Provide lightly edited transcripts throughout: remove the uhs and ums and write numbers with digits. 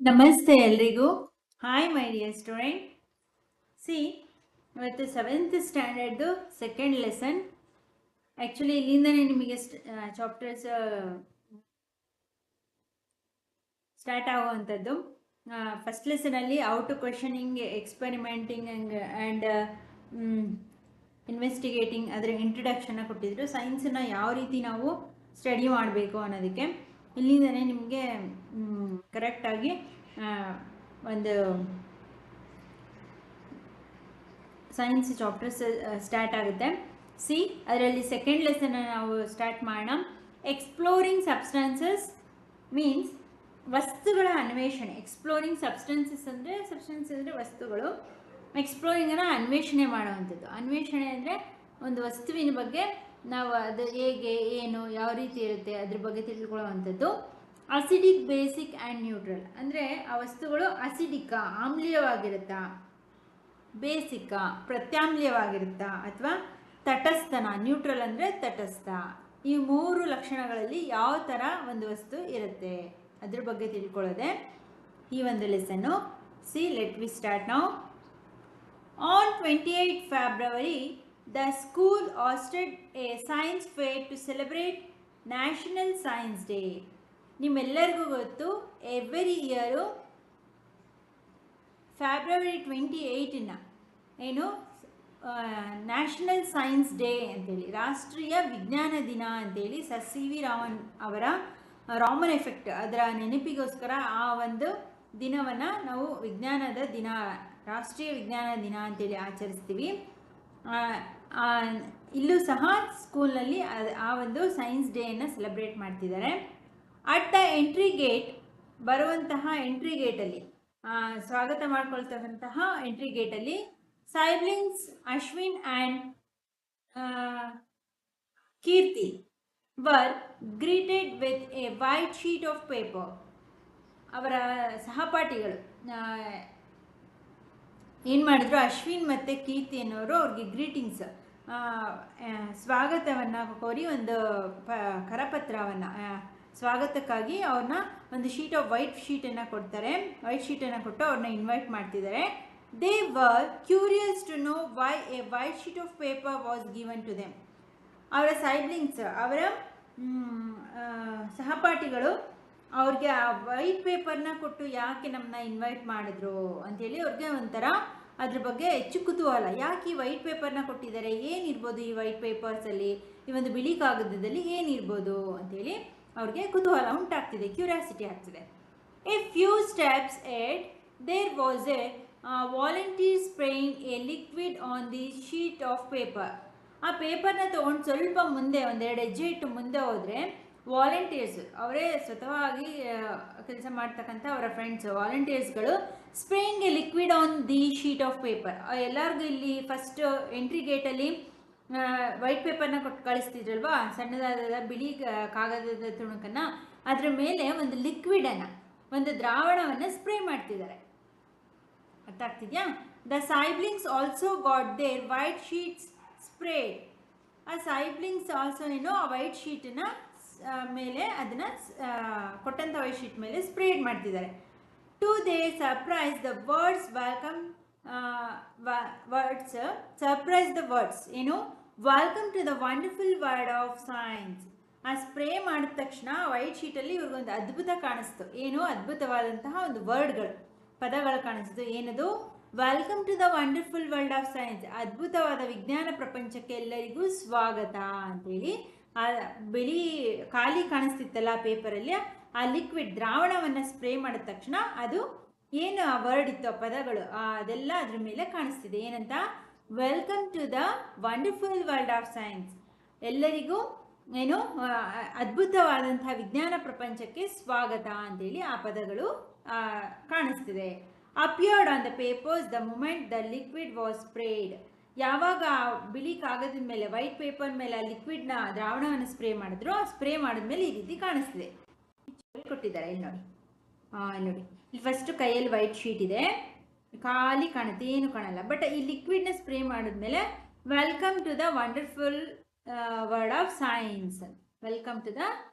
ನಮಸ್ತೆ ಎಲ್ರಿಗೂ. Hi my dear student. ಇವತ್ತು 7th ಸ್ಟ್ಯಾಂಡರ್ಡ್ದು ಸೆಕೆಂಡ್ ಲೆಸನ್. ಆ್ಯಕ್ಚುಲಿ ಇಲ್ಲಿಂದನೇ ನಿಮಗೆ ಚಾಪ್ಟರ್ಸ್ ಸ್ಟಾರ್ಟ್ ಆಗುವಂಥದ್ದು. ಫಸ್ಟ್ ಲೆಸನಲ್ಲಿ out questioning, experimenting and investigating ಅದರ ಇಂಟ್ರಡಕ್ಷನ್ನ ಕೊಟ್ಟಿದ್ರು. ಸೈನ್ಸನ್ನು ಯಾವ ರೀತಿ ನಾವು ಸ್ಟಡಿ ಮಾಡಬೇಕು ಅನ್ನೋದಕ್ಕೆ ಇಲ್ಲಿಂದನೇ ನಿಮಗೆ ಕರೆಕ್ಟಾಗಿ ಒಂದು ಸೈನ್ಸ್ ಚಾಪ್ಟರ್ಸ್ ಸ್ಟಾರ್ಟ್ ಆಗುತ್ತೆ. ಅದರಲ್ಲಿ ಸೆಕೆಂಡ್ ಲೆಸನ್ ನಾವು ಸ್ಟಾರ್ಟ್ ಮಾಡೋಣ. ಎಕ್ಸ್ಪ್ಲೋರಿಂಗ್ ಸಬ್ಸ್ಟೆನ್ಸಸ್ ಮೀನ್ಸ್ ವಸ್ತುಗಳ ಅನ್ವೇಷಣೆ. ಎಕ್ಸ್ಪ್ಲೋರಿಂಗ್ ಸಬ್ಸ್ಟೆನ್ಸಸ್ ಅಂದರೆ ವಸ್ತುಗಳು. ಎಕ್ಸ್ಪ್ಲೋರಿಂಗನ್ನು ಅನ್ವೇಷಣೆ ಮಾಡುವಂಥದ್ದು. ಅನ್ವೇಷಣೆ ಅಂದರೆ ಒಂದು ವಸ್ತುವಿನ ಬಗ್ಗೆ ನಾವು ಅದು ಹೇಗೆ, ಏನು, ಯಾವ ರೀತಿ ಇರುತ್ತೆ ಅದ್ರ ಬಗ್ಗೆ ತಿಳ್ಕೊಳ್ಳುವಂಥದ್ದು. ಅಸಿಡಿಕ್, ಬೇಸಿಕ್ ಆ್ಯಂಡ್ ನ್ಯೂಟ್ರಲ್ ಅಂದರೆ ಆ ವಸ್ತುಗಳು ಅಸಿಡಿಕಾ, ಆಮ್ಲೀಯವಾಗಿರುತ್ತಾ, ಬೇಸಿಕಾ, ಪ್ರತ್ಯಾಮ್ಲೀಯವಾಗಿರುತ್ತಾ, ಅಥವಾ ತಟಸ್ಥನ, ನ್ಯೂಟ್ರಲ್ ಅಂದರೆ ತಟಸ್ಥ. ಈ ಮೂರು ಲಕ್ಷಣಗಳಲ್ಲಿ ಯಾವ ಥರ ಒಂದು ವಸ್ತು ಇರುತ್ತೆ ಅದ್ರ ಬಗ್ಗೆ ತಿಳ್ಕೊಳ್ಳೋದೆ ಈ ಒಂದು lesson. Let we start now. On 28 February, the school hosted a science fair to celebrate National Science Day. ನಿಮ್ಮೆಲ್ಲರಿಗೂ ಗೊತ್ತು, ಎವ್ರಿ ಇಯರು February 28 ಏನು ನ್ಯಾಷನಲ್ ಸೈನ್ಸ್ ಡೇ ಅಂತೇಳಿ, ರಾಷ್ಟ್ರೀಯ ವಿಜ್ಞಾನ ದಿನ ಅಂತೇಳಿ CV ರಾಮನ್ ಅವರ ರಾಮನ್ ಎಫೆಕ್ಟ್ ಅದರ ನೆನಪಿಗೋಸ್ಕರ ಆ ಒಂದು ದಿನವನ್ನು ನಾವು ವಿಜ್ಞಾನದ ದಿನ, ರಾಷ್ಟ್ರೀಯ ವಿಜ್ಞಾನ ದಿನ ಅಂತೇಳಿ ಆಚರಿಸ್ತೀವಿ. ಇಲ್ಲೂ ಸಹ ಸ್ಕೂಲ್ನಲ್ಲಿ ಆ ಒಂದು ಸೈನ್ಸ್ ಡೇಯನ್ನು ಸೆಲೆಬ್ರೇಟ್ ಮಾಡ್ತಿದ್ದಾರೆ. ಅಟ್ ದ ಎಂಟ್ರಿ ಗೇಟ್, ಬರುವಂತಹ ಎಂಟ್ರಿ ಗೇಟಲ್ಲಿ, ಸ್ವಾಗತ ಮಾಡ್ಕೊಳ್ತಕ್ಕಂತಹ ಎಂಟ್ರಿ ಗೇಟಲ್ಲಿ siblings Ashwin and Keerthi were greeted with a white sheet of paper. ಅವರ ಸಹಪಾಠಿಗಳು ಏನು ಮಾಡಿದ್ರು, ಅಶ್ವಿನ್ ಮತ್ತು ಕೀರ್ತಿ ಅನ್ನೋರು ಅವ್ರಿಗೆ ಗ್ರೀಟಿಂಗ್ಸ್, ಸ್ವಾಗತವನ್ನು ಕೋರಿ ಒಂದು ಕರಪತ್ರವನ್ನು, ಸ್ವಾಗತಕ್ಕಾಗಿ ಅವ್ರನ್ನ ಒಂದು ಶೀಟ್ ಆಫ್ ವೈಟ್ ಶೀಟನ್ನು ಕೊಡ್ತಾರೆ. ವೈಟ್ ಶೀಟನ್ನು ಕೊಟ್ಟು ಅವ್ರನ್ನ ಇನ್ವೈಟ್ ಮಾಡ್ತಿದ್ದಾರೆ. They were curious to know why a white sheet of paper was given to them. ಅವರ ಸೈಬ್ಲಿಂಗ್ಸ್, ಅವರ ಸಹಪಾಠಿಗಳು ಅವ್ರಿಗೆ ಆ ವೈಟ್ ಪೇಪರ್ನ ಕೊಟ್ಟು ಯಾಕೆ ನಮ್ಮನ್ನ ಇನ್ವೈಟ್ ಮಾಡಿದ್ರು ಅಂಥೇಳಿ ಅವ್ರಿಗೆ ಒಂಥರ ಅದ್ರ ಬಗ್ಗೆ ಹೆಚ್ಚು ಕುತೂಹಲ. ಯಾಕೆ ಈ ವೈಟ್ ಪೇಪರ್ನ ಕೊಟ್ಟಿದ್ದಾರೆ, ಏನಿರ್ಬೋದು ಈ ವೈಟ್ ಪೇಪರ್ಸಲ್ಲಿ, ಈ ಒಂದು ಬಿಳಿ ಕಾಗದದಲ್ಲಿ ಏನಿರ್ಬೋದು ಅಂಥೇಳಿ ಅವ್ರಿಗೆ ಕುತೂಹಲ ಉಂಟಾಗ್ತಿದೆ, ಕ್ಯೂರಿಯಾಸಿಟಿ ಆಗ್ತಿದೆ. A few steps ahead there was a volunteer spraying a liquid on the sheet of paper. ಆ ಪೇಪರ್ನ ತೊಗೊಂಡು ಸ್ವಲ್ಪ ಮುಂದೆ, ಒಂದೆರಡು ಹೆಜ್ಜೆ ಇಟ್ಟು ಮುಂದೆ ಹೋದರೆ ವಾಲಂಟಿಯರ್ಸ್, ಅವರೇ ಸ್ವತಃವಾಗಿ ಕೆಲಸ ಮಾಡ್ತಕ್ಕಂಥ ಅವರ ಫ್ರೆಂಡ್ಸ್ ವಾಲಂಟಿಯರ್ಸ್ಗಳು, spraying a liquid on the sheet of paper. ಎಲ್ಲರಿಗೂ ಇಲ್ಲಿ ಫಸ್ಟ್ ಎಂಟ್ರಿ ಗೇಟಲ್ಲಿ ವೈಟ್ ಪೇಪರ್ನ ಕೊಟ್ಟು ಕಳಿಸ್ತಿದ್ರಲ್ವಾ, ಸಣ್ಣದಾದ ಬಿಳಿ ಕಾಗದದ ತುಣುಕನ್ನು, ಅದರ ಮೇಲೆ ಒಂದು ಲಿಕ್ವಿಡನ್ನು, ಒಂದು ದ್ರಾವಣವನ್ನು ಸ್ಪ್ರೇ ಮಾಡ್ತಿದ್ದಾರೆ. ಅರ್ಥ ಆಗ್ತಿದ್ಯಾ? The siblings also got their white sheets sprayed. ಆ ಸೈಬ್ಲಿಂಗ್ಸ್ ಆಲ್ಸೋ ಆ ವೈಟ್ ಶೀಟನ್ನ ಮೇಲೆ, ಅದನ್ನು ಕೊಟ್ಟಂಥ ವೈಟ್ ಶೀಟ್ ಮೇಲೆ ಸ್ಪ್ರೇಡ್ ಮಾಡ್ತಿದ್ದಾರೆ. To their surprise the words welcome, surprise the words welcome to the wonderful world of science. ಆ ಸ್ಪ್ರೇ ಮಾಡಿದ ತಕ್ಷಣ ವೈಟ್ ಶೀಟಲ್ಲಿ ಇವ್ರಿಗೊಂದು ಅದ್ಭುತ ಕಾಣಿಸ್ತು. ಅದ್ಭುತವಾದಂತಹ ಒಂದು ವರ್ಡ್ಗಳು, ಪದಗಳು ಕಾಣಿಸ್ತು. ಏನದು? Welcome to the wonderful world of science, ಅದ್ಭುತವಾದ ವಿಜ್ಞಾನ ಪ್ರಪಂಚಕ್ಕೆ ಎಲ್ಲರಿಗೂ ಸ್ವಾಗತ ಅಂತೇಳಿ. ಆ ಬಿಳಿ ಖಾಲಿ ಕಾಣಿಸ್ತಿತ್ತಲ್ಲ ಆ ಪೇಪರಲ್ಲಿ, ಆ ಲಿಕ್ವಿಡ್ ದ್ರಾವಣವನ್ನು ಸ್ಪ್ರೇ ಮಾಡಿದ ತಕ್ಷಣ ಅದು ಏನು ಆ ವರ್ಡ್ ಇತ್ತು, ಆ ಪದಗಳು ಅದೆಲ್ಲ ಅದ್ರ ಮೇಲೆ ಕಾಣಿಸ್ತಿದೆ. ಏನಂತ? Welcome to the wonderful world of science, ಎಲ್ಲರಿಗೂ ಅದ್ಭುತವಾದಂತಹ ವಿಜ್ಞಾನ ಪ್ರಪಂಚಕ್ಕೆ ಸ್ವಾಗತ ಅಂತೇಳಿ ಆ ಪದಗಳು ಕಾಣಿಸ್ತಿದೆ. Appeared on the papers the moment the liquid was sprayed. ಯಾವಾಗ ಬಿಳಿ ಕಾಗದದ ಮೇಲೆ, ವೈಟ್ ಪೇಪರ್ ಮೇಲೆ ಆ ಲಿಕ್ವಿಡ್ನ ದ್ರಾವಣವನ್ನು ಸ್ಪ್ರೇ ಮಾಡಿದ್ರು, ಆ ಸ್ಪ್ರೇ ಮಾಡಿದ್ಮೇಲೆ ಈ ರೀತಿ ಕಾಣಿಸ್ತಿದೆ. ಕೊಟ್ಟಿದ್ದಾರೆ ಇಲ್ಲಿ ನೋಡಿ. ನೋಡಿ, ಇಲ್ಲಿ ಫಸ್ಟ್ ಕೈಯಲ್ಲಿ ವೈಟ್ ಶೀಟ್ ಇದೆ, ಖಾಲಿ ಕಾಣುತ್ತೆ, ಏನು ಕಾಣಲ್ಲ. ಬಟ್ ಈ ಲಿಕ್ವಿಡ್ನ ಸ್ಪ್ರೇ ಮಾಡಿದ್ಮೇಲೆ welcome to the wonderful world of science, welcome to the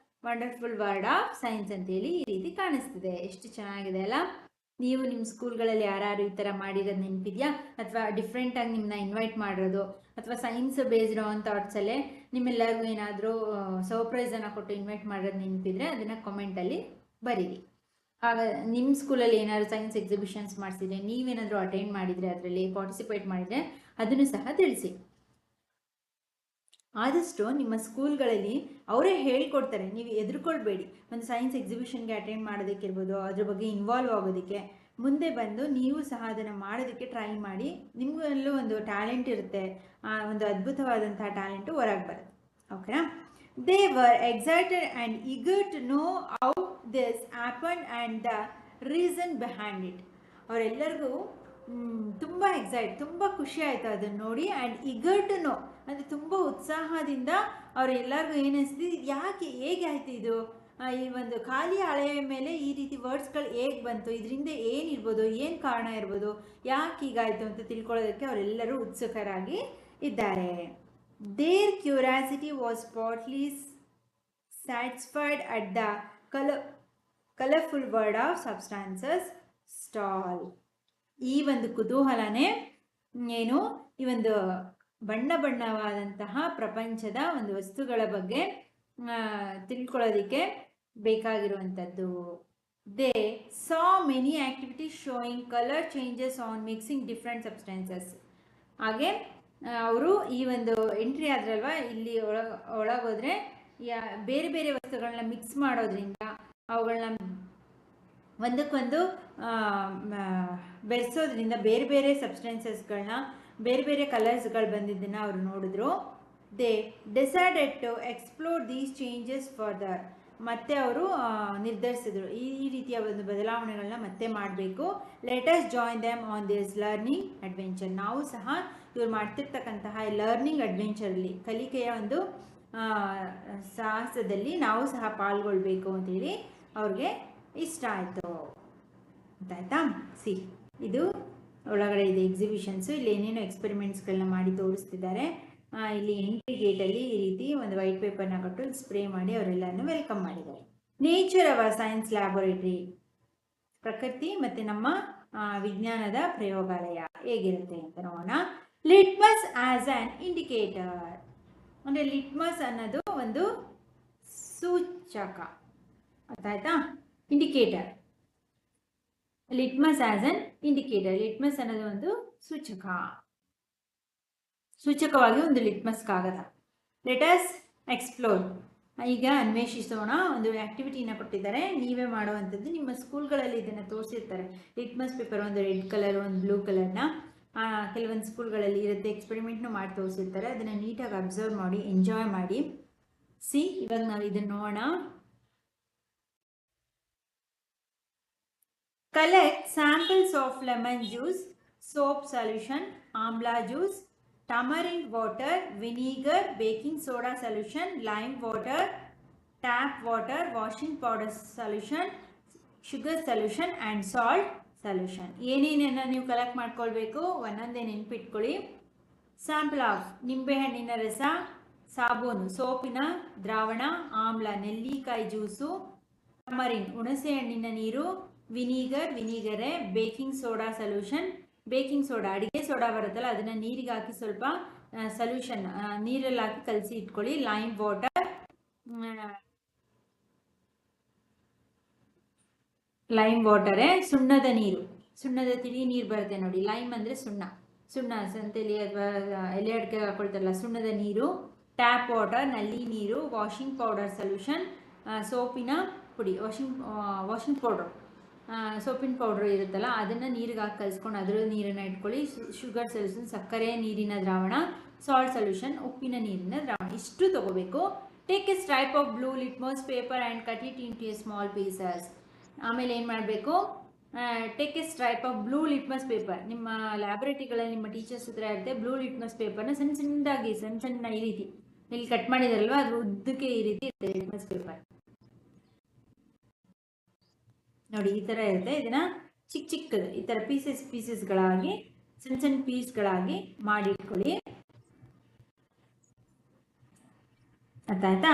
wonderful word of science ಅಂತೇಳಿ ಈ ರೀತಿ ಕಾಣಿಸ್ತಿದೆ. ಎಷ್ಟು ಚೆನ್ನಾಗಿದೆ ಅಲ್ಲ. ನೀವು ನಿಮ್ಮ ಸ್ಕೂಲ್ಗಳಲ್ಲಿ ಯಾರು ಈ ಥರ ಮಾಡಿರೋದು ನೆನಪಿದೆಯಾ? ಅಥವಾ ಡಿಫ್ರೆಂಟಾಗಿ ನಿಮ್ಮನ್ನ ಇನ್ವೈಟ್ ಮಾಡಿರೋದು, ಅಥವಾ ಸೈನ್ಸ್ ಬೇಸ್ಡ್ ಆನ್ ಥಾಟ್ಸಲ್ಲೇ ನಿಮ್ಮೆಲ್ಲರಿಗೂ ಏನಾದರೂ ಸರ್ಪ್ರೈಸನ್ನು ಕೊಟ್ಟು ಇನ್ವೈಟ್ ಮಾಡೋದು ನೆನಪಿದ್ರೆ ಅದನ್ನು ಕಾಮೆಂಟಲ್ಲಿ ಬರೀರಿ. ಆಗ ನಿಮ್ಮ ಸ್ಕೂಲಲ್ಲಿ ಏನಾದರೂ ಸೈನ್ಸ್ ಎಕ್ಸಿಬಿಷನ್ಸ್ ಮಾಡಿಸಿದ್ರೆ, ನೀವೇನಾದರೂ ಅಟೆಂಡ್ ಮಾಡಿದರೆ, ಅದರಲ್ಲಿ ಪಾರ್ಟಿಸಿಪೇಟ್ ಮಾಡಿದರೆ ಅದನ್ನು ಸಹ ತಿಳಿಸಿ. ಆದಷ್ಟು ನಿಮ್ಮ ಸ್ಕೂಲ್ಗಳಲ್ಲಿ ಅವರೇ ಹೇಳ್ಕೊಡ್ತಾರೆ, ನೀವು ಎದುರ್ಕೊಳ್ಬೇಡಿ. ಒಂದು ಸೈನ್ಸ್ ಎಕ್ಸಿಬಿಷನ್ಗೆ ಅಟೆಂಡ್ ಮಾಡೋದಕ್ಕಿರ್ಬೋದು, ಅದ್ರ ಬಗ್ಗೆ ಇನ್ವಾಲ್ವ್ ಆಗೋದಕ್ಕೆ ಮುಂದೆ ಬಂದು ನೀವು ಸಹ ಅದನ್ನು ಮಾಡೋದಕ್ಕೆ ಟ್ರೈ ಮಾಡಿ. ನಿಮಗಲ್ಲೂ ಒಂದು ಟ್ಯಾಲೆಂಟ್ ಇರುತ್ತೆ, ಒಂದು ಅದ್ಭುತವಾದಂತಹ ಟ್ಯಾಲೆಂಟು ಹೊರಗೆ ಬರುತ್ತೆ. ಓಕೆನಾ? They were excited and eager to know how this happen and the reason behind it. ಅವರೆಲ್ಲರಿಗೂ ತುಂಬ ತುಂಬ ಖುಷಿ ಆಯಿತು ಅದನ್ನು ನೋಡಿ. ಆ್ಯಂಡ್ ಈಗರ್ ಟು ನೋ ಅಂದರೆ ತುಂಬ ಉತ್ಸಾಹದಿಂದ ಅವರೆಲ್ಲರಿಗೂ ಏನಿಸ್ತಿದ್ದು, ಯಾಕೆ ಹೇಗೆ ಆಯಿತು ಇದು, ಈ ಒಂದು ಖಾಲಿ ಹಳೆಯ ಮೇಲೆ ಈ ರೀತಿ ವರ್ಡ್ಸ್ಗಳು ಹೇಗೆ ಬಂತು, ಇದರಿಂದ ಏನಿರ್ಬೋದು, ಏನು ಕಾರಣ ಇರ್ಬೋದು, ಯಾಕೆ ಹೀಗಾಯಿತು ಅಂತ ತಿಳ್ಕೊಳ್ಳೋದಕ್ಕೆ ಅವರೆಲ್ಲರೂ ಉತ್ಸುಕರಾಗಿ ಇದ್ದಾರೆ. Their curiosity was partly satisfied at the colourful word of substances stall. ಈ ಒಂದು ಕುತೂಹಲನೇ ಏನು, ಈ ಒಂದು ಬಣ್ಣವಾದಂತಹ ಪ್ರಪಂಚದ ಒಂದು ವಸ್ತುಗಳ ಬಗ್ಗೆ ತಿಳ್ಕೊಳ್ಳೋದಕ್ಕೆ ಬೇಕಾಗಿರುವಂಥದ್ದು. They saw many activities showing colour changes on mixing different substances. ಹಾಗೆ ಅವರು ಈ ಒಂದು ಎಂಟ್ರಿ ಆದ್ರಲ್ವ, ಇಲ್ಲಿ ಒಳಗೋದ್ರೆ ಬೇರೆ ಬೇರೆ ವಸ್ತುಗಳನ್ನ ಮಿಕ್ಸ್ ಮಾಡೋದ್ರಿಂದ, ಅವುಗಳನ್ನ ಒಂದಕ್ಕೊಂದು ಬೆರೆಸೋದ್ರಿಂದ ಬೇರೆ ಬೇರೆ ಸಬ್ಸ್ಟೆನ್ಸಸ್ಗಳನ್ನ, ಬೇರೆ ಬೇರೆ ಕಲರ್ಸ್ಗಳು ಬಂದಿದ್ದನ್ನು ಅವರು ನೋಡಿದ್ರು. They decided to explore these changes further. ಮತ್ತೆ ಅವರು ನಿರ್ಧರಿಸಿದ್ರು ಈ ರೀತಿಯ ಒಂದು ಬದಲಾವಣೆಗಳನ್ನ ಮತ್ತೆ ಮಾಡಬೇಕು. Let us join them on this learning adventure. ನಾವು ಸಹ ಇವ್ರು ಮಾಡ್ತಿರ್ತಕ್ಕಂತಹ ಲರ್ನಿಂಗ್ ಅಡ್ವೆಂಚರಲ್ಲಿ, ಕಲಿಕೆಯ ಒಂದು ಸಾಹಸದಲ್ಲಿ ನಾವು ಸಹ ಪಾಲ್ಗೊಳ್ಬೇಕು ಅಂತೇಳಿ ಅವ್ರಿಗೆ ಇಷ್ಟ ಆಯಿತು. ಗೊತ್ತಾಯ್ತಾ? ಇದು ಒಳಗಡೆ ಇದೆ ಎಕ್ಸಿಬಿಷನ್ಸು. ಇಲ್ಲಿ ಏನೇನೋ ಎಕ್ಸ್ಪೆರಿಮೆಂಟ್ಸ್ಗಳನ್ನ ಮಾಡಿ ತೋರಿಸ್ತಿದ್ದಾರೆ. ಇಲ್ಲಿ ಎಂಟ್ರಿ ಗೇಟಲ್ಲಿ ಈ ರೀತಿ ಒಂದು ವೈಟ್ ಪೇಪರ್ನ ಕೊಟ್ಟು ಸ್ಪ್ರೇ ಮಾಡಿ ಅವರೆಲ್ಲರನ್ನು ವೆಲ್ಕಮ್ ಮಾಡಿದ್ದಾರೆ. Nature our science laboratory. ಪ್ರಕೃತಿ ಮತ್ತು ನಮ್ಮ ವಿಜ್ಞಾನದ ಪ್ರಯೋಗಾಲಯ ಹೇಗಿರುತ್ತೆ ಅಂತ ನೋಡೋಣ. Litmus as an indicator. ಅಂದರೆ ಲಿಟ್ಮಸ್ ಅನ್ನೋದು ಒಂದು ಸೂಚಕ. ಗೊತ್ತಾಯ್ತಾ? Indicator. Litmus as an indicator. Litmus ಅನ್ನೋದು ಒಂದು ಸೂಚಕವಾಗಿ ಒಂದು ಲಿಟ್ಮಸ್ ಕಾಗದ. Let us explore. ಈಗ ಅನ್ವೇಷಿಸೋಣ. ಒಂದು ಆಕ್ಟಿವಿಟಿನ ಕೊಟ್ಟಿದ್ದಾರೆ, ನೀವೇ ಮಾಡುವಂಥದ್ದು. ನಿಮ್ಮ ಸ್ಕೂಲ್ಗಳಲ್ಲಿ ಇದನ್ನು ತೋರಿಸಿರ್ತಾರೆ. ಲಿಟ್ಮಸ್ ಪೇಪರ್ ಒಂದು ರೆಡ್ ಕಲರ್, ಒಂದು ಬ್ಲೂ ಕಲರ್ನ ಕೆಲವೊಂದು ಸ್ಕೂಲ್ಗಳಲ್ಲಿ ಇರುತ್ತೆ. ಎಕ್ಸ್ಪೆರಿಮೆಂಟ್ನು ಮಾಡಿ ತೋರಿಸಿರ್ತಾರೆ. ಅದನ್ನು ನೀಟಾಗಿ ಅಬ್ಸರ್ವ್ ಮಾಡಿ, ಎಂಜಾಯ್ ಮಾಡಿ. ಇವಾಗ ನಾವು ಇದನ್ನು ನೋಡೋಣ. Collect samples of lemon juice, soap solution, amla juice, tamarind water, vinegar, baking soda solution, lime water, tap water, washing powder solution, sugar solution and salt solution. ಏನೇನನ್ನು ನೀವು ಕಲೆಕ್ಟ್ ಮಾಡ್ಕೊಳ್ಬೇಕು ಒಂದೊಂದೇ ನೆನಪಿಟ್ಕೊಳ್ಳಿ. ಸ್ಯಾಂಪಲ್ ಆಫ್ ನಿಂಬೆಹಣ್ಣಿನ ರಸ, ಸಾಬೂನು ಸೋಪಿನ ದ್ರಾವಣ, ಆಮ್ಲ ನೆಲ್ಲಿಕಾಯಿ ಜ್ಯೂಸು, ಟಮರಿನ್ ಹುಣಸೆ ಹಣ್ಣಿನ ನೀರು, ವಿನಿಗರೇ baking soda solution. Baking soda ಅಡಿಗೆ ಸೋಡಾ ಬರುತ್ತಲ್ಲ, ಅದನ್ನು ನೀರಿಗೆ ಹಾಕಿ ಸ್ವಲ್ಪ ಸೊಲ್ಯೂಷನ್ ನೀರಲ್ಲಿ ಹಾಕಿ ಕಲಸಿ ಇಟ್ಕೊಳ್ಳಿ. ಲೈಮ್ ವಾಟರೇ ಸುಣ್ಣದ ನೀರು. ಸುಣ್ಣದ ತಿಳಿ ನೀರು ಬರುತ್ತೆ ನೋಡಿ. ಲೈಮ್ ಅಂದರೆ ಸುಣ್ಣ ಸಂತೆಲಿ ಅಥವಾ ಎಲೆ ಅಡಿಕೆ ಹಾಕೊಳ್ತಾರಲ್ಲ, ಸುಣ್ಣದ ನೀರು. ಟ್ಯಾಪ್ ವಾಟರ್ ನಲ್ಲಿ ನೀರು. ವಾಷಿಂಗ್ ಪೌಡರ್ ಸೊಲ್ಯೂಷನ್ ಸೋಪಿನ ಪುಡಿ. ವಾಷಿಂಗ್ ಪೌಡರ್ ಸೋಪಿನ ಪೌಡ್ರ್ ಇರುತ್ತಲ್ಲ, ಅದನ್ನು ನೀರಿಗೆ ಹಾಕಿ ಕಲಿಸ್ಕೊಂಡು ಅದರ ನೀರನ್ನು ಇಟ್ಕೊಳ್ಳಿ. ಶುಗರ್ ಸೊಲ್ಯೂಷನ್ ಸಕ್ಕರೆ ನೀರಿನ ದ್ರಾವಣ. ಸಾಲ್ಟ್ ಸೊಲ್ಯೂಷನ್ ಉಪ್ಪಿನ ನೀರಿನ ದ್ರಾವಣ. ಇಷ್ಟು ತಗೋಬೇಕು. Take A stripe of blue litmus paper and cut it into A small pieces. ಆಮೇಲೆ ಏನು ಮಾಡಬೇಕು, take A stripe of blue litmus paper. ನಿಮ್ಮ ಲ್ಯಾಬೊರೇಟರಿಗಳಲ್ಲಿ ನಿಮ್ಮ ಟೀಚರ್ಸ್ ಹತ್ರ ಇರುತ್ತೆ. ಬ್ಲೂ ಲಿಟ್ಮಸ್ ಪೇಪರ್ನ ಸಣ್ಣ ಈ ರೀತಿ ಇಲ್ಲಿ ಕಟ್ ಮಾಡಿದಾರಲ್ವ, ಅದ್ರ ಉದ್ದಕ್ಕೆ ಈ ರೀತಿ ಇರುತ್ತೆ ಲಿಟ್ಮಸ್ ಪೇಪರ್ ನೋಡಿ. ಈ ಥರ ಇರುತ್ತೆ. ಇದನ್ನು ಚಿಕ್ಕದು ಈ ಥರ ಪೀಸಸ್ಗಳಾಗಿ ಸಣ್ಣ ಪೀಸ್ಗಳಾಗಿ ಮಾಡಿಟ್ಕೊಳ್ಳಿ. ಅರ್ಥ ಆಯ್ತಾ.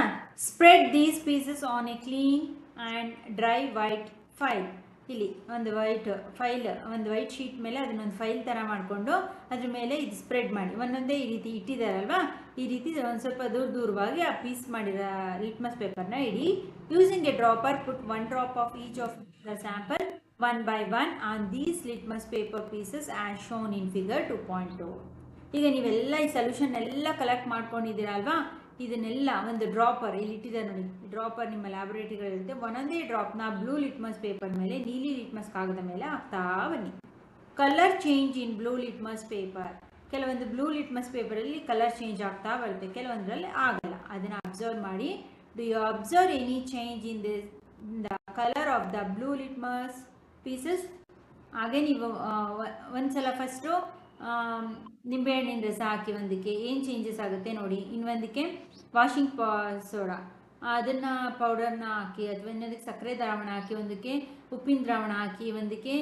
Spread these pieces on A clean and dry white file. ಇಲ್ಲಿ ಒಂದು ವೈಟ್ ಶೀಟ್ ಮೇಲೆ ಅದನ್ನೊಂದು ಫೈಲ್ ಥರ ಮಾಡಿಕೊಂಡು ಅದ್ರ ಮೇಲೆ ಇದು ಸ್ಪ್ರೆಡ್ ಮಾಡಿ ಒಂದೊಂದೇ ಈ ರೀತಿ ಇಟ್ಟಿದ್ದಾರಲ್ವಾ, ಈ ರೀತಿ ಒಂದು ಸ್ವಲ್ಪ ದೂರವಾಗಿ ಆ ಪೀಸ್ ಮಾಡಿರೋ ಲಿಟ್ಮಸ್ ಪೇಪರ್ನ ಇಡಿ. Using a dropper put 1 drop of each of the sample 1 by 1 on these litmus paper pieces as shown in figure 2.2. ಈಗ ನೀವೆಲ್ಲ ಈ ಸೊಲ್ಯೂಷನ್ ಎಲ್ಲ ಕಲೆಕ್ಟ್ ಮಾಡ್ಕೊಂಡಿದ್ದೀರಾ ಅಲ್ವಾ, ಇದನ್ನೆಲ್ಲ ಒಂದು ಡ್ರಾಪರ್ ಇಲ್ಲಿ ಇಟ್ಟಿದ್ದಾರೆ ನೋಡಿ, ಡ್ರಾಪರ್ ನಿಮ್ಮ ಲ್ಯಾಬೊರೇಟರಿಗಳಿರುತ್ತೆ, ಒಂದೊಂದೇ ಡ್ರಾಪ್ನ ಬ್ಲೂ ಲಿಟ್ಮಸ್ ಪೇಪರ್ ಮೇಲೆ, ನೀಲಿ ಲಿಟ್ಮಸ್ ಕಾಗದ ಮೇಲೆ ಹಾಕ್ತಾ ಬನ್ನಿ. Colour change in blue litmus paper. ಕೆಲವೊಂದು ಬ್ಲೂ ಲಿಟ್ಮಸ್ ಪೇಪರಲ್ಲಿ ಕಲರ್ ಚೇಂಜ್ ಆಗ್ತಾ ಬರುತ್ತೆ, ಕೆಲವೊಂದರಲ್ಲಿ ಆಗಲ್ಲ. ಅದನ್ನು ಅಬ್ಸರ್ವ್ ಮಾಡಿ. Do you observe any change in the colour of the blue litmus pieces? ಹಾಗೆ ನೀವು ಒಂದ್ಸಲ ಫಸ್ಟು ನಿಂಬೆಹಣ್ಣಿನ ರಸ ಹಾಕಿ ಒಂದಕ್ಕೆ ಏನು ಚೇಂಜಸ್ ಆಗುತ್ತೆ ನೋಡಿ. ಇನ್ನೊಂದಕ್ಕೆ ವಾಷಿಂಗ್ ಸೋಡಾ ಅದನ್ನು ಪೌಡರ್ನ ಹಾಕಿ, ಅಥವಾ ಇನ್ನೊಂದಕ್ಕೆ ಸಕ್ಕರೆ ದ್ರಾವಣ ಹಾಕಿ, ಒಂದಕ್ಕೆ ಉಪ್ಪಿನ ದ್ರಾವಣ ಹಾಕಿ, ಒಂದಕ್ಕೆ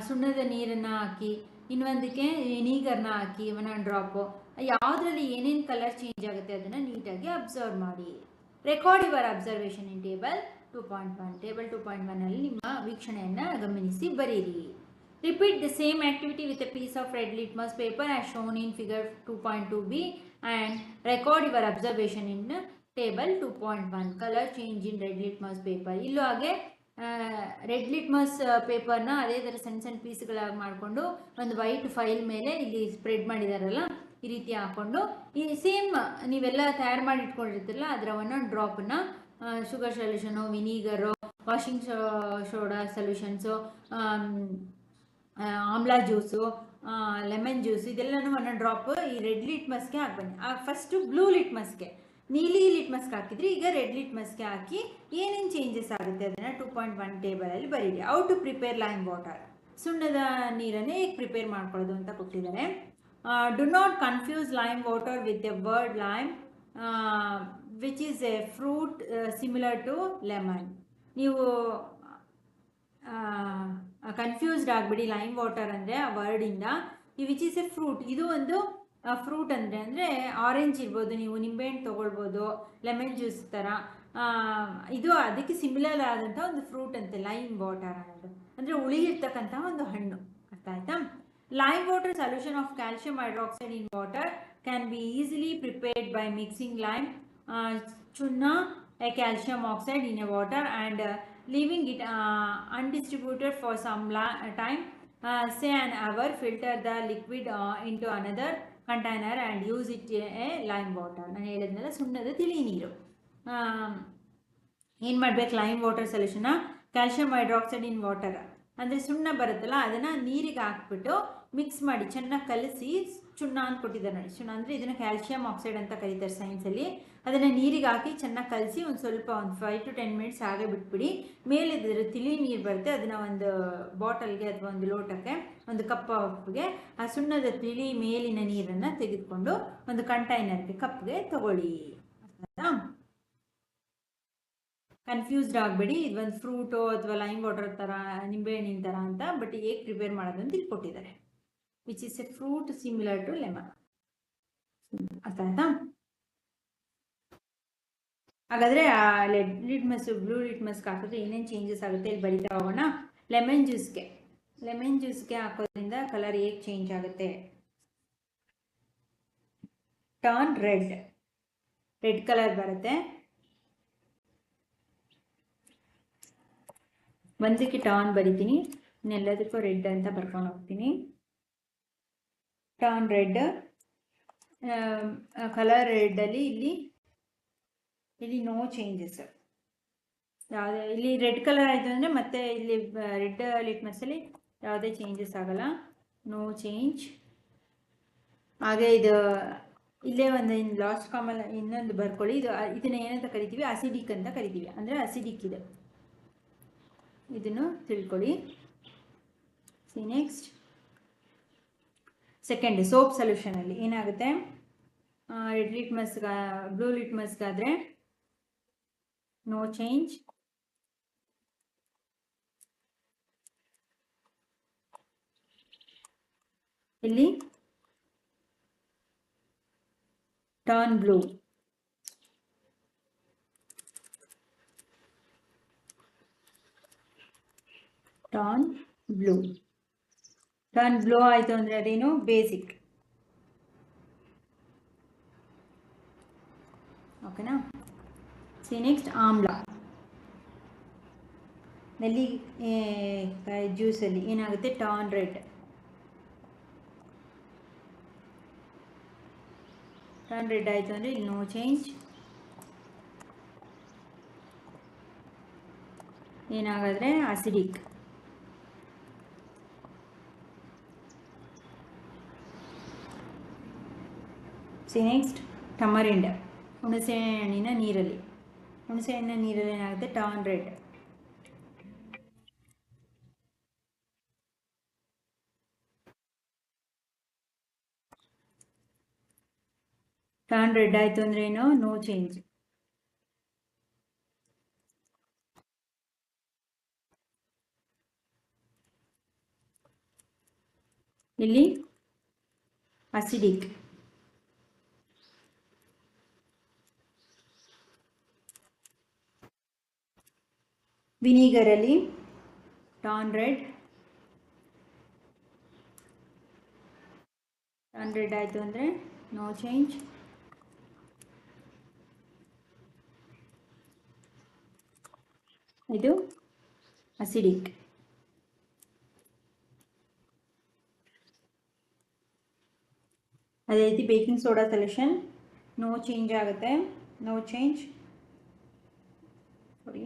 ಸುಣ್ಣದ ನೀರನ್ನು ಹಾಕಿ, ಇನ್ನೊಂದಕ್ಕೆ ವಿನೀಗರ್ನ ಹಾಕಿ 1 ಡ್ರಾಪು. ಯಾವುದರಲ್ಲಿ ಏನೇನು ಕಲರ್ ಚೇಂಜ್ ಆಗುತ್ತೆ ಅದನ್ನು ನೀಟಾಗಿ ಅಬ್ಸರ್ವ್ ಮಾಡಿ. Record your observation in table 2.1. Table 2.1 ನಿಮ್ಮ ವೀಕ್ಷಣೆಯನ್ನು ಗಮನಿಸಿ ಬರೀರಿ. Repeat the same activity with a piece of red litmus paper as shown in figure 2.2b and record your observation in table 2.1. Color change in red litmus paper. ಇಲ್ಲೂ ಹಾಗೆ red litmus ಪೇಪರ್ನ ಅದೇ ಥರ ಸಣ್ಣ ಸಣ್ಣ ಪೀಸ್ಗಳಾಗಿ ಮಾಡಿಕೊಂಡು ಒಂದು ವೈಟ್ ಫೈಲ್ ಮೇಲೆ ಇಲ್ಲಿ ಸ್ಪ್ರೆಡ್ ಮಾಡಿದಾರಲ್ಲ ಈ ರೀತಿ ಹಾಕ್ಕೊಂಡು, ಈ ಸೇಮ್ ನೀವೆಲ್ಲ ತಯಾರು ಮಾಡಿ ಇಟ್ಕೊಂಡಿರ್ತೀರಲ್ಲ ಅದರ ಒಂದೊಂದು ಡ್ರಾಪನ್ನ sugar solution, vinegar, washing soda solutions, ಆಮ್ಲ ಜ್ಯೂಸು, ಲೆಮನ್ ಜ್ಯೂಸ್, ಇದೆಲ್ಲನೂ 1 ಡ್ರಾಪ್ ಈ ರೆಡ್ ಲಿಟ್ಮಸ್ಗೆ ಹಾಕ್ಬನ್ನಿ. ಫಸ್ಟು ಬ್ಲೂ ಲಿಟ್ಮಸ್ಗೆ, ನೀಲಿ ಲಿಟ್ಮಸ್ಗೆ ಹಾಕಿದ್ರಿ, ಈಗ ರೆಡ್ ಲಿಟ್ಮಸ್ಗೆ ಹಾಕಿ ಏನೇನು ಚೇಂಜಸ್ ಆಗುತ್ತೆ ಅದನ್ನು 2.1 ಟೇಬಲಲ್ಲಿ ಬರೀರಿ. How to prepare lime water. ಸುಣ್ಣದ ನೀರನ್ನು ಹೇಗೆ ಪ್ರಿಪೇರ್ ಮಾಡ್ಕೊಳ್ಳೋದು ಅಂತ ಕೊಟ್ಟಿದ್ದಾರೆ. Do not confuse lime water with a word lime which is a fruit similar to lemon. ನೀವು ಕನ್ಫ್ಯೂಸ್ಡ್ ಆಗಿಬಿಡಿ. ಲೈಮ್ ವಾಟರ್ ಅಂದರೆ ಆ ವರ್ಡಿಂದ, ವಿಚ್ ಈಸ್ ಎ ಫ್ರೂಟ್, ಇದು ಒಂದು ಫ್ರೂಟ್ ಅಂದರೆ ಆರೆಂಜ್ ಇರ್ಬೋದು, ನೀವು ನಿಂಬೆಹಣ್ಣು ತೊಗೊಳ್ಬೋದು, ಲೆಮನ್ ಜ್ಯೂಸ್ ಥರ, ಇದು ಅದಕ್ಕೆ ಸಿಮಿಲರ್ ಆದಂಥ ಒಂದು ಫ್ರೂಟ್ ಅಂತೆ ಲೈಮ್ ವಾಟರ್ ಅನ್ನೋದು, ಅಂದರೆ ಉಳಿಯಿರ್ತಕ್ಕಂಥ ಒಂದು ಹಣ್ಣು. ಅರ್ಥ ಆಯ್ತಾ. Lime water solution of calcium hydroxide in water can be easily prepared by mixing lime chuna a calcium oxide in a water and leaving it undistributed for some time, say an hour. Filter the liquid into another container and use it a lime water. ನಾನು ಹೇಳಿದ್ನಲ್ಲ ಸುಣ್ಣದ ತಿಳಿ ನೀರು. ಏನು ಮಾಡಬೇಕು, lime water ಸೊಲ್ಯೂಷನ್ನ calcium hydroxide in water ಅಂದರೆ ಸುಣ್ಣ ಬರುತ್ತಲ್ಲ ಅದನ್ನು ನೀರಿಗೆ ಹಾಕ್ಬಿಟ್ಟು ಮಿಕ್ಸ್ ಮಾಡಿ ಚೆನ್ನಾಗಿ ಕಲಸಿ, ಚುನ್ನ ಅಂತ ಕೊಟ್ಟಿದ್ದಾರೆ ನೋಡಿ. ಚುನ್ನ ಅಂದರೆ ಇದನ್ನು ಕ್ಯಾಲ್ಸಿಯಂ ಆಕ್ಸೈಡ್ ಅಂತ ಕರೀತಾರೆ ಸೈನ್ಸಲ್ಲಿ. ಅದನ್ನು ನೀರಿಗೆ ಹಾಕಿ ಚೆನ್ನಾಗಿ ಕಲಸಿ ಒಂದು ಸ್ವಲ್ಪ 5 to 10 ಮಿನಿಟ್ಸ್ ಹಾಗೆ ಬಿಟ್ಬಿಡಿ. ಮೇಲಿದ್ರೆ ತಿಳಿ ನೀರು ಬರುತ್ತೆ, ಅದನ್ನು ಒಂದು ಬಾಟಲ್ಗೆ ಅಥವಾ ಒಂದು ಲೋಟಕ್ಕೆ, ಒಂದು ಕಪ್ಗೆ ಆ ಸುಣ್ಣದ ತಿಳಿ ಮೇಲಿನ ನೀರನ್ನು ತೆಗೆದುಕೊಂಡು ಒಂದು ಕಂಟೈನರ್ಗೆ, ಕಪ್ಗೆ ತಗೊಳ್ಳಿ. ಕನ್ಫ್ಯೂಸ್ಡ್ ಆಗಬೇಡಿ, ಇದೊಂದು ಫ್ರೂಟು ಅಥವಾ ಲೈಮ್ ವಾಟರ್ ಥರ, ನಿಂಬೆಹಣ್ಣಿನ ಥರ ಅಂತ, ಬಟ್ ಹೇಗೆ ಪ್ರಿಪೇರ್ ಮಾಡೋದು ಅಂತ ಇಲ್ಲಿ ಕೊಟ್ಟಿದ್ದಾರೆ. Which is a fruit similar to lemon. ಅರ್ಥ ಆಯ್ತಾ. ಹಾಗಾದರೆ ಆ ಲಿಟ್ಮಸ್ ಬ್ಲೂ ಲಿಟ್ಮಸ್ಗೆ ಹಾಕಿದ್ರೆ ಏನೇನು ಚೇಂಜಸ್ ಆಗುತ್ತೆ ಇಲ್ಲಿ ಬರೀತಾ ಹೋಗೋಣ. ಲೆಮನ್ ಜ್ಯೂಸ್ಗೆ ಹಾಕೋದ್ರಿಂದ ಕಲರ್ ಹೇಗೆ ಚೇಂಜ್ ಆಗುತ್ತೆ. ಟರ್ನ್ ರೆಡ್ ಕಲರ್ ಬರುತ್ತೆ. ಒಂದಕ್ಕೆ ಟರ್ನ್ ಬರಿತೀನಿ, ಇನ್ನೆಲ್ಲದಕ್ಕೂ ರೆಡ್ ಅಂತ ಬರ್ಕೊಂಡು ಹೋಗ್ತೀನಿ. ಟರ್ನ್ ರೆಡ್, ಕಲರ್ ರೆಡ್ಡಲ್ಲಿ ಇಲ್ಲಿ ನೋ ಚೇಂಜಸ್. ಯಾವುದೇ ಇಲ್ಲಿ ರೆಡ್ ಕಲರ್ ಆಯಿತು ಅಂದರೆ ಮತ್ತೆ ಇಲ್ಲಿ ರೆಡ್ ಲಿಟ್ಮಸಲ್ಲಿ ಯಾವುದೇ ಚೇಂಜಸ್ ಆಗಲ್ಲ, ನೋ ಚೇಂಜ್. ಹಾಗೆ ಇದು ಇಲ್ಲೇ ಒಂದು ಲಾಸ್ಟ್ ಕಾಮಲ್ಲಿ ಇನ್ನೊಂದು ಬರ್ಕೊಳ್ಳಿ. ಇದನ್ನು ಏನಂತ ಕರಿತೀವಿ, ಅಸಿಡಿಕ್ ಅಂತ ಕರಿತೀವಿ, ಅಂದರೆ ಅಸಿಡಿಕ್ ಇದೆ, ಇದನ್ನು ತಿಳ್ಕೊಳ್ಳಿ. ನೆಕ್ಸ್ಟ್ ಸೆಕೆಂಡ್ ಸೋಪ್ ಸೊಲ್ಯೂಷನಲ್ಲಿ ಏನಾಗುತ್ತೆ, ರೆಡ್ ಲಿಟ್ಮಸ್ಗೆ ಬ್ಲೂ ಲಿಟ್ಮಸ್ಗಾದರೆ ನೋ ಚೇಂಜ್. ಇಲ್ಲಿ turn blue, turn blue. Turn blue ಆಯಿತು ಅಂದರೆ ಅದೇನು ಬೇಸಿಕ್. ಓಕೆನಾ. ಸಿ ನೆಕ್ಸ್ಟ್ ಆಮ್ಲ. ನಲ್ಲಿ ಜ್ಯೂಸಲ್ಲಿ ಏನಾಗುತ್ತೆ, ಟರ್ನ್ ರೆಡ್. ಟರ್ನ್ ರೆಡ್ ಆಯಿತು ಅಂದರೆ ಇಲ್ಲಿ ನೋ ಚೇಂಜ್. ಏನಾಗಾದರೆ ಅಸಿಡಿಕ್. C next tamarind. ಹುಣಸೆ ಹಣ್ಣಿನ ನೀರಲ್ಲಿ. ಹುಣಸೆ ಹಣ್ಣಿನ ನೀರಲ್ಲಿ ಏನಾಗುತ್ತೆ, ಟರ್ನ್ ರೆಡ್. ಟರ್ನ್ ರೆಡ್ ಆಯಿತು ಅಂದರೆ ಏನು, ನೋ ಚೇಂಜ್. ಇಲ್ಲಿ ಅಸಿಡಿಕ್. ವಿನಿಗರಲ್ಲಿ ಟರ್ನ್ ರೆಡ್. ಟರ್ನ್ ರೆಡ್ ಆಯಿತು ಅಂದರೆ ನೋ ಚೇಂಜ್. ಇದು ಅಸಿಡಿಕ್. ಅದೇ ರೀತಿ baking soda solution no change ಆಗುತ್ತೆ, no change. Sorry,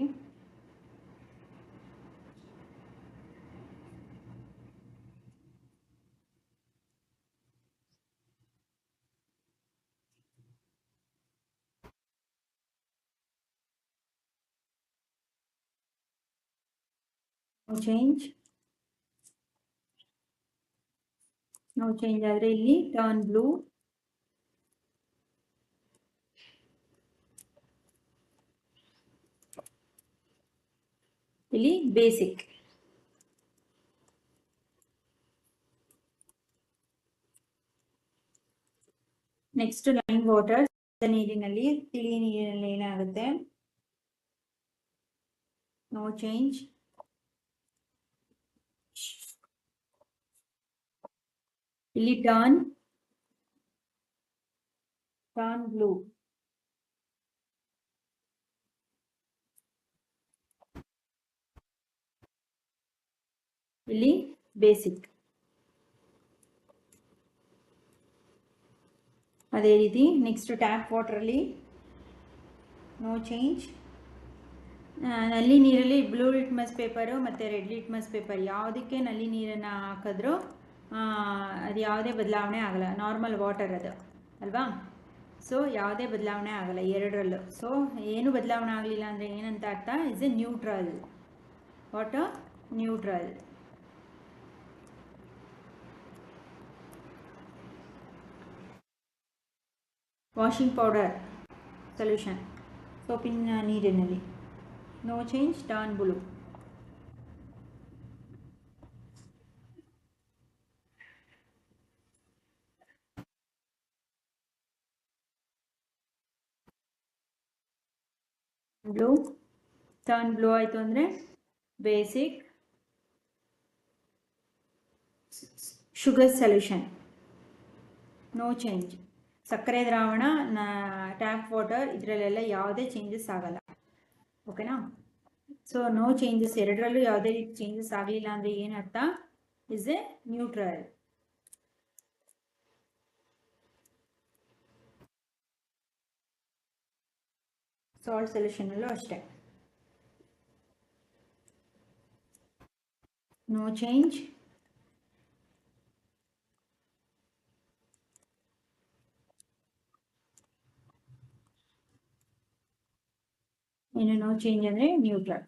no change. No change ಆದರೆ ಇಲ್ಲಿ ಟರ್ನ್ ಬ್ಲೂ. ಇಲ್ಲಿ ಬೇಸಿಕ್. Next lime water. ನೀರಿನಲ್ಲಿ, ತಿಳಿ ನೀರಿನಲ್ಲಿ ಏನಾಗುತ್ತೆ, ನೋ ಚೇಂಜ್. ಇಲ್ಲಿ ಟರ್ನ್ ಬ್ಲೂ. ಇಲ್ಲಿ ಬೇಸಿಕ್. ಅದೇ ರೀತಿ ನೆಕ್ಸ್ಟ್ ಟ್ಯಾಪ್ ವಾಟರಲ್ಲಿ ನೋ ಚೇಂಜ್. ನಲ್ಲಿ ನೀರಲ್ಲಿ ಬ್ಲೂ ಲಿಟ್ಮಸ್ ಪೇಪರು ಮತ್ತು ರೆಡ್ ಲಿಟ್ಮಸ್ ಪೇಪರ್ ಯಾವುದಕ್ಕೆ ನಲ್ಲಿ ನೀರನ್ನು ಹಾಕಿದ್ರೂ ಅದು ಯಾವುದೇ ಬದಲಾವಣೆ ಆಗಲ್ಲ. ನಾರ್ಮಲ್ ವಾಟರ್ ಅದು ಅಲ್ವಾ. ಸೊ ಯಾವುದೇ ಬದಲಾವಣೆ ಆಗಲ್ಲ ಎರಡರಲ್ಲೂ. ಸೊ ಏನು ಬದಲಾವಣೆ ಆಗಲಿಲ್ಲ ಅಂದರೆ ಏನಂತ ಅರ್ಥ, is a neutral. What neutral. Washing powder solution ಸೋಪಿನ ನೀರಿನಲ್ಲಿ no change, turn blue. Blue. Turn blue ಆಯಿತು ಅಂದರೆ basic. Sugar solution no change. ಸಕ್ಕರೆ ದ್ರಾವಣ, ಟ್ಯಾಪ್ ವಾಟರ್ ಇದರಲ್ಲೆಲ್ಲ ಯಾವುದೇ ಚೇಂಜಸ್ ಆಗಲ್ಲ. ಓಕೆನಾ. ಸೊ ನೋ ಚೇಂಜಸ್, ಎರಡರಲ್ಲೂ ಯಾವುದೇ ರೀತಿ ಚೇಂಜಸ್ ಆಗಲಿಲ್ಲ ಅಂದರೆ ಏನರ್ಥ, ಇಸ್ ಎ ನ್ಯೂಟ್ರಲ್. ಸಾಲ್ಟ್ ಸೊಲ್ಯೂಷನಲ್ಲೂ ಅಷ್ಟೇ ನೋ ಚೇಂಜ್. ಏನು ನೋ ಚೇಂಜ್ ಅಂದರೆ ನ್ಯೂಟ್ರಲ್.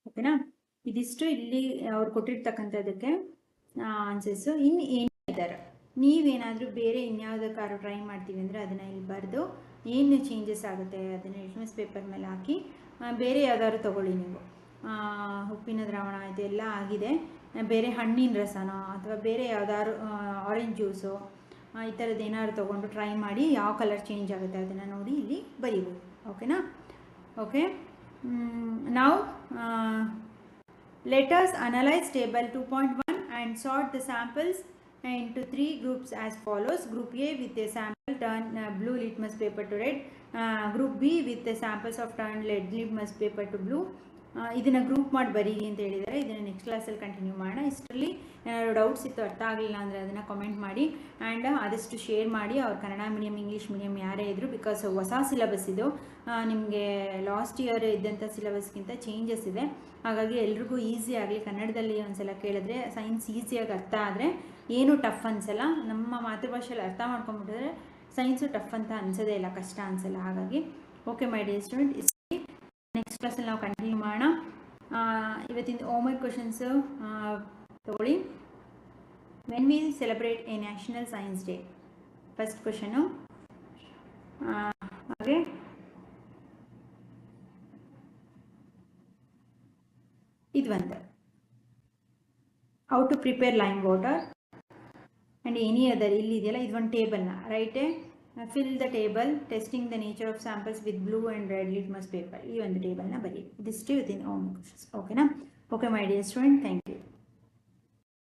ಓಕೆನಾ. ಇದಿಷ್ಟು ಇಲ್ಲಿ ಅವ್ರು ಕೊಟ್ಟಿರ್ತಕ್ಕಂಥದ್ದಕ್ಕೆ ಆನ್ಸರ್ಸು. ಇನ್ನು ಏನಿದ್ದಾರೆ, ನೀವೇನಾದರೂ ಬೇರೆ ಇನ್ಯಾವುದಕ್ಕಾದ್ರೂ ಟ್ರೈ ಮಾಡ್ತೀವಿ ಅಂದರೆ ಅದನ್ನು ಇಲ್ಲಿ ಬರೆದು ಏನು ಚೇಂಜಸ್ ಆಗುತ್ತೆ ಅದನ್ನು ಲಿಟ್ಮಸ್ ಪೇಪರ್ ಮೇಲೆ ಹಾಕಿ ಬೇರೆ ಯಾವ್ದಾದ್ರು ತೊಗೊಳ್ಳಿ ನೀವು. ಉಪ್ಪಿನ ದ್ರಾವಣ ಇದೆಲ್ಲ ಆಗಿದೆ, ಬೇರೆ ಹಣ್ಣಿನ ರಸನೋ ಅಥವಾ ಬೇರೆ ಯಾವ್ದಾದ್ರು ಆರೆಂಜ್ ಜ್ಯೂಸು ಈ ಥರದ್ದು ಏನಾದ್ರು ತೊಗೊಂಡು ಟ್ರೈ ಮಾಡಿ ಯಾವ ಕಲರ್ ಚೇಂಜ್ ಆಗುತ್ತೆ ಅದನ್ನು ನೋಡಿ ಇಲ್ಲಿ ಬರೀಬೋದು. ಓಕೆನಾ. ಓಕೆ. ನಾವು Let us analyze table 2.1 and sort the samples into 3 groups as follows. Group A with a sample turn blue litmus paper to red. Group B with the samples of turn red litmus paper to blue. ಇದನ್ನು group ಮಾಡಿ ಬರೀರಿ ಅಂತ ಹೇಳಿದ್ದಾರೆ. ಇದನ್ನು next ಕ್ಲಾಸಲ್ಲಿ continue ಮಾಡೋಣ. ಇಷ್ಟರಲ್ಲಿ ಏನಾದ್ರು ಡೌಟ್ಸ್ ಇತ್ತು, ಅರ್ಥ ಆಗಲಿಲ್ಲ ಅಂದರೆ ಅದನ್ನು ಕಮೆಂಟ್ ಮಾಡಿ ಆ್ಯಂಡ್ ಆದಷ್ಟು ಶೇರ್ ಮಾಡಿ. ಅವ್ರು ಕನ್ನಡ ಮೀಡಿಯಮ್ ಇಂಗ್ಲೀಷ್ ಮೀಡಿಯಮ್ ಯಾರೇ ಇದ್ದರು, ಬಿಕಾಸ್ ಹೊಸ ಸಿಲೆಬಸ್ ಇದು, ನಿಮಗೆ ಲಾಸ್ಟ್ ಇಯರ್ ಇದ್ದಂಥ ಸಿಲೆಬಸ್ಗಿಂತ ಚೇಂಜಸ್ ಇದೆ. ಹಾಗಾಗಿ ಎಲ್ರಿಗೂ ಈಸಿ ಆಗಲಿ, ಕನ್ನಡದಲ್ಲಿ ಒಂದ್ಸಲ ಕೇಳಿದ್ರೆ ಸೈನ್ಸ್ ಈಸಿಯಾಗಿ ಅರ್ಥ ಆದರೆ ಏನೂ ಟಫ್ ಅನಿಸಲ್ಲ. ನಮ್ಮ ಮಾತೃಭಾಷೆಯಲ್ಲಿ ಅರ್ಥ ಮಾಡ್ಕೊಂಬಿಟ್ಟಿದ್ರೆ ಸೈನ್ಸು ಟಫ್ ಅಂತ ಅನಿಸೋದೇ ಇಲ್ಲ, ಕಷ್ಟ ಅನಿಸಲ್ಲ. ಹಾಗಾಗಿ okay my dear student, next ಕ್ಲಾಸಲ್ಲಿ ನಾವು ಕಂಟಿನ್ಯೂ ಮಾಡೋಣ. ಇವತ್ತಿನ ಹೋಮ್ವರ್ಕ್ ಕ್ವಶನ್ಸು ತಗೊಳ್ಳಿ. When we celebrate a national science day? First question. ಹಾಗೆ ಇದು ಒಂದು, how to prepare lime water and any other. ಇಲ್ಲಿ ಇದೆಯಲ್ಲ, ಇದು ಒಂದು ಟೇಬಲ್ನ right. Fill the table testing the nature of samples with blue and red litmus paper. ಈ ಒಂದು ಟೇಬಲ್ನ ಬರೀ. ಇದಿಷ್ಟು ವಿತ್ ಇನ್ ಹೋಮ್ ಕ್ವಶನ್ಸ್. ಓಕೆನಾ? Okay my dear student, thank you.